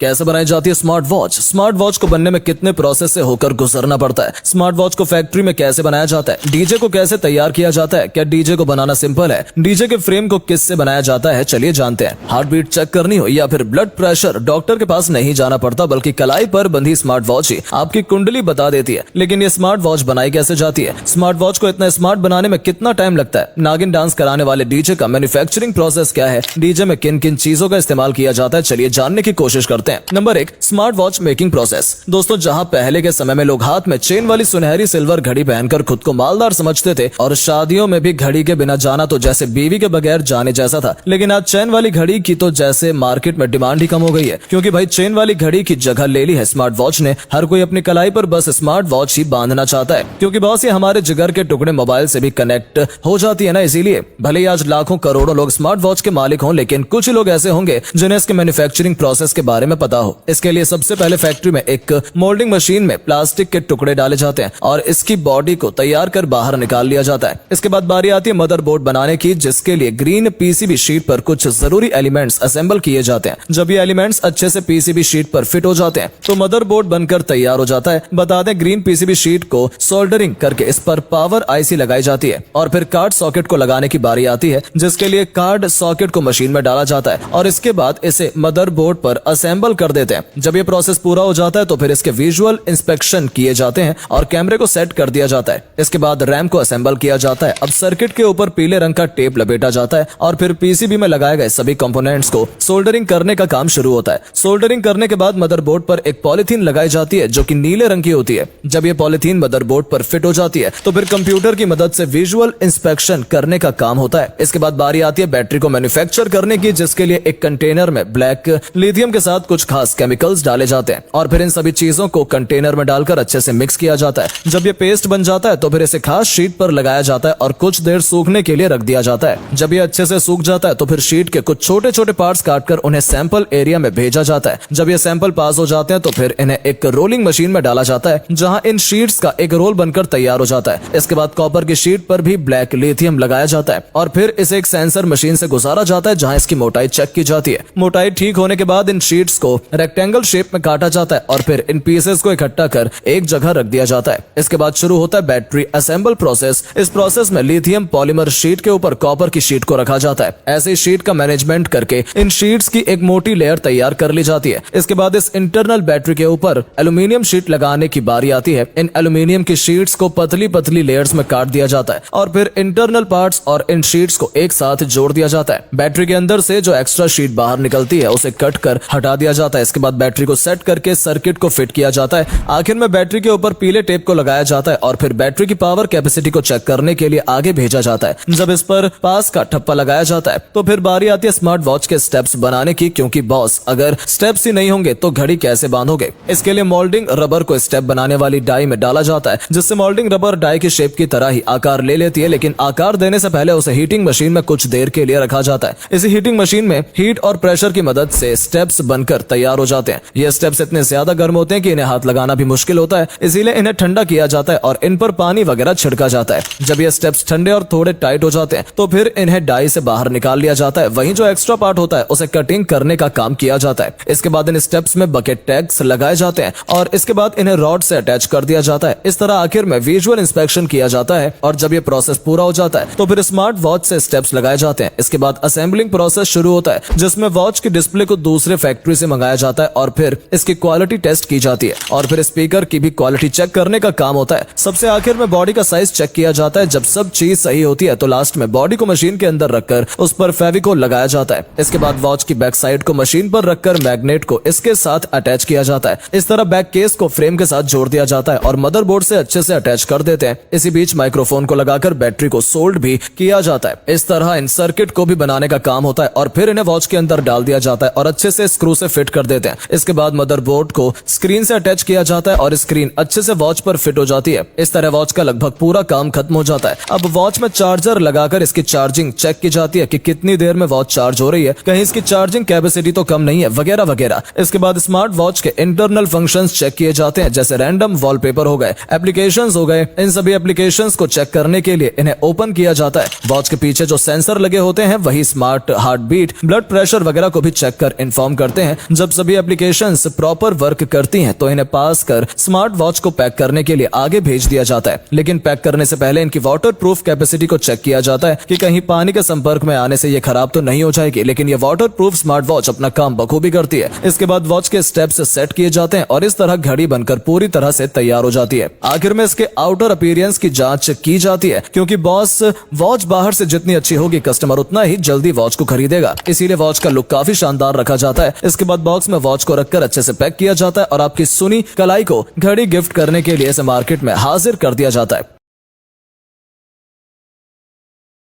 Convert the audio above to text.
कैसे बनाई जाती है स्मार्ट वॉच? स्मार्ट वॉच को बनने में कितने प्रोसेस से होकर गुजरना पड़ता है? स्मार्ट वॉच को फैक्ट्री में कैसे बनाया जाता है? डीजे को कैसे तैयार किया जाता है? क्या डीजे को बनाना सिंपल है? डीजे के फ्रेम को किससे बनाया जाता है? चलिए जानते हैं। हार्ट बीट चेक करनी हो या फिर ब्लड प्रेशर, डॉक्टर के पास नहीं जाना पड़ता, बल्कि कलाई पर बंधी स्मार्ट वॉच ही आपकी कुंडली बता देती है। लेकिन ये स्मार्ट वॉच बनाई कैसे जाती है? स्मार्ट वॉच को इतना स्मार्ट बनाने में कितना टाइम लगता है? नागिन डांस कराने वाले डीजे का मैन्युफैक्चरिंग प्रोसेस क्या है? डीजे में किन किन चीजों का इस्तेमाल किया जाता है? चलिए जानने की कोशिश करते हैं। Number 1, smart watch making process. दोस्तों, जहां पहले के समय में लोग हाथ में चेन वाली सुनहरी सिल्वर घड़ी पहनकर खुद को मालदार समझते थे और शादियों में भी घड़ी के बिना जाना तो जैसे बीवी के बगैर जाने जैसा था, लेकिन आज चेन वाली घड़ी की तो जैसे मार्केट में डिमांड ही कम हो गई है, क्योंकि भाई चेन वाली घड़ी की जगह ले ली है स्मार्ट वॉच ने। हर कोई अपनी कलाई पर बस स्मार्ट वॉच ही बांधना चाहता है, क्योंकि बॉस ये हमारे जिगर के टुकड़े मोबाइल से भी कनेक्ट हो जाती है ना। इसीलिए भले ही आज लाखों करोड़ों लोग स्मार्ट वॉच के मालिक हों, लेकिन कुछ लोग ऐसे होंगे जिन्हें इसके मैन्युफैक्चरिंग प्रोसेस के बारे में पता हो। इसके लिए सबसे पहले फैक्ट्री में एक मोल्डिंग मशीन में प्लास्टिक के टुकड़े डाले जाते हैं और इसकी बॉडी को तैयार कर बाहर निकाल लिया जाता है। इसके बाद बारी आती है मदरबोर्ड बनाने की, जिसके लिए ग्रीन पीसीबी शीट पर कुछ जरूरी एलिमेंट्स असेंबल किए जाते हैं। जब ये एलिमेंट्स अच्छे से पीसीबी शीट पर फिट हो जाते हैं तो मदरबोर्ड बनकर तैयार हो जाता है। बता दें, ग्रीन पीसीबी शीट को सोल्डरिंग करके इस पर पावर आईसी लगाई जाती है और फिर कार्ड सॉकेट को लगाने की बारी आती है, जिसके लिए कार्ड सॉकेट को मशीन में डाला जाता है और इसके बाद इसे मदरबोर्ड पर असेंबल कर देते हैं। जब ये प्रोसेस पूरा हो जाता है तो फिर इसके विजुअल इंस्पेक्शन किए जाते हैं और कैमरे को सेट कर दिया जाता है। इसके बाद रैम को असेंबल किया जाता है। अब सर्किट के ऊपर पीले रंग का टेप लपेटा जाता है और फिर पीसीबी में लगाए गए सभी कंपोनेंट्स को सोल्डरिंग करने का काम शुरू होता है। सोल्डरिंग करने के बाद मदरबोर्ड पर एक पॉलीथीन लगाई जाती है जो कि नीले रंग की होती है। जब ये पॉलीथीन मदरबोर्ड पर फिट हो जाती है तो फिर कंप्यूटर की मदद से विजुअल इंस्पेक्शन करने का काम होता है। इसके बाद बारी आती है बैटरी को मैन्युफैक्चर करने की, जिसके लिए एक कंटेनर में ब्लैक लिथियम के साथ कुछ खास केमिकल्स डाले जाते हैं और फिर इन सभी चीजों को कंटेनर में डालकर अच्छे से मिक्स किया जाता है। जब ये पेस्ट बन जाता है तो फिर इसे खास शीट पर लगाया जाता है और कुछ देर सूखने के लिए रख दिया जाता है। जब ये अच्छे से सूख जाता है तो फिर शीट के कुछ छोटे छोटे पार्ट्स काटकर उन्हें सैंपल एरिया में भेजा जाता है। जब ये सैंपल पास हो जाते हैं तो फिर इन्हें एक रोलिंग मशीन में डाला जाता है, जहां इन शीट्स का एक रोल बनकर तैयार हो जाता है। इसके बाद कॉपर की शीट पर भी ब्लैक लिथियम लगाया जाता है और फिर इसे एक सेंसर मशीन से गुजारा जाता है, जहां इसकी मोटाई चेक की जाती है। मोटाई ठीक होने के बाद इन शीट्स को रेक्टेंगल शेप में काटा जाता है और फिर इन पीसेस को इकट्ठा कर एक जगह रख दिया जाता है। इसके बाद शुरू होता है बैटरी असेंबल प्रोसेस। इस प्रोसेस में लिथियम पॉलीमर शीट के ऊपर कॉपर की शीट को रखा जाता है। ऐसे शीट का मैनेजमेंट करके इन शीट्स की एक मोटी लेयर तैयार कर ली जाती है। इसके बाद इस इंटरनल बैटरी के ऊपर एल्यूमिनियम शीट लगाने की बारी आती है। इन एल्यूमिनियम की शीट्स को पतली पतली लेयर्स में काट दिया जाता है और फिर इंटरनल पार्ट्स और इन शीट्स को एक साथ जोड़ दिया जाता है। बैटरी के अंदर से जो एक्स्ट्रा शीट बाहर निकलती है उसे कट कर हटा दिया जाता है। इसके बाद बैटरी को सेट करके सर्किट को फिट किया जाता है। आखिर में बैटरी के ऊपर पीले टेप को लगाया जाता है और फिर बैटरी की पावर कैपेसिटी को चेक करने के लिए आगे भेजा जाता है। जब इस पर पास का ठप्पा लगाया जाता है तो फिर बारी आती है स्मार्ट वॉच के स्टेप्स बनाने की, क्योंकि बॉस अगर स्टेप्स ही नहीं होंगे तो घड़ी कैसे बांधोगे? इसके लिए मोल्डिंग रबर को स्टेप बनाने वाली डाई में डाला जाता है, जिससे मोल्डिंग रबर डाई की शेप की तरह ही आकार ले लेती है, लेकिन आकार देने से पहले उसे हीटिंग मशीन में कुछ देर के लिए रखा जाता है। इसी हीटिंग मशीन में हीट और प्रेशर की मदद से स्टेप्स बनकर तैयार हो जाते हैं। ये स्टेप्स इतने ज्यादा गर्म होते हैं कि इन्हें हाथ लगाना भी मुश्किल होता है, इसीलिए इन्हें ठंडा किया जाता है और इन पर पानी वगैरह छिड़का जाता है। जब ये स्टेप्स ठंडे और थोड़े टाइट हो जाते हैं तो फिर इन्हें डाई से बाहर निकाल लिया जाता है। वहीं जो एक्स्ट्रा पार्ट होता है उसे कटिंग करने का काम किया जाता है। इसके बाद इन स्टेप्स में बकेट टैग्स लगाए जाते हैं और इसके बाद इन्हें रॉड से अटैच कर दिया जाता है। इस तरह आखिर में विजुअल इंस्पेक्शन किया जाता है और जब ये प्रोसेस पूरा हो जाता है तो फिर स्मार्ट वॉच से स्टेप्स लगाए जाते हैं। इसके बाद असेंबलिंग प्रोसेस शुरू होता है, जिसमें वॉच की डिस्प्ले को दूसरे फैक्ट्री से मंगाया जाता है और फिर इसकी क्वालिटी टेस्ट की जाती है और फिर स्पीकर की भी क्वालिटी चेक करने का काम होता है। सबसे आखिर में बॉडी का साइज चेक किया जाता है। जब सब चीज सही होती है तो लास्ट में बॉडी को मशीन के अंदर रखकर उस पर फेविकोल लगाया जाता है। इसके बाद वॉच की बैक साइड को मशीन पर रखकर मैग्नेट को इसके साथ अटैच किया जाता है। इस तरह बैक केस को फ्रेम के साथ जोड़ दिया जाता है और मदरबोर्ड से अच्छे से अटैच कर देते हैं। इसी बीच माइक्रोफोन को लगाकर बैटरी को सोल्ड भी किया जाता है। इस तरह इन सर्किट को भी बनाने का काम होता है और फिर इन्हें वॉच के अंदर डाल दिया जाता है और अच्छे से स्क्रू से फिट कर देते हैं। इसके बाद मदरबोर्ड को स्क्रीन से अटैच किया जाता है और स्क्रीन अच्छे से वॉच पर फिट हो जाती है। इस तरह वॉच का लगभग पूरा काम खत्म हो जाता है। अब वॉच में चार्जर लगाकर इसकी चार्जिंग चेक की जाती है कि कितनी देर में वॉच चार्ज हो रही है, कहीं इसकी चार्जिंग कैपेसिटी तो कम नहीं है, वगैरह वगैरह। इसके बाद स्मार्ट वॉच के इंटरनल फंक्शंस चेक किए जाते हैं, जैसे रैंडम वॉलपेपर हो गए, एप्लीकेशंस हो गए। इन सभी एप्लीकेशंस को चेक करने के लिए इन्हें ओपन किया जाता है। वॉच के पीछे जो सेंसर लगे होते हैं वही smart heart beat, blood pressure वगैरह को भी चेक कर इन्फॉर्म करते हैं, जब सभी एप्लीकेशंस प्रॉपर वर्क करती हैं तो इन्हें पास कर स्मार्ट वॉच को पैक करने के लिए आगे भेज दिया जाता है। लेकिन पैक करने से पहले इनकी वाटर प्रूफ कैपेसिटी को चेक किया जाता है कि कहीं पानी के संपर्क में आने से ये खराब तो नहीं हो जाएगी। लेकिन ये वाटर प्रूफ स्मार्ट वॉच अपना काम बखूबी करती है। इसके बाद वॉच के स्टेप्स सेट किए जाते हैं और इस तरह घड़ी बनकर पूरी तरह से तैयार हो जाती है। आखिर में इसके आउटर अपीयरेंस की जांच की जाती है, क्योंकि बॉस वॉच बाहर से जितनी अच्छी होगी कस्टमर उतना ही जल्दी वॉच को खरीदेगा। इसीलिए वॉच का लुक काफी शानदार रखा जाता है। इसके बाद बॉक्स में वॉच को रखकर अच्छे से पैक किया जाता है और आपकी सुनी कलाई को घड़ी गिफ्ट करने के लिए इसे मार्केट में हाजिर कर दिया जाता है।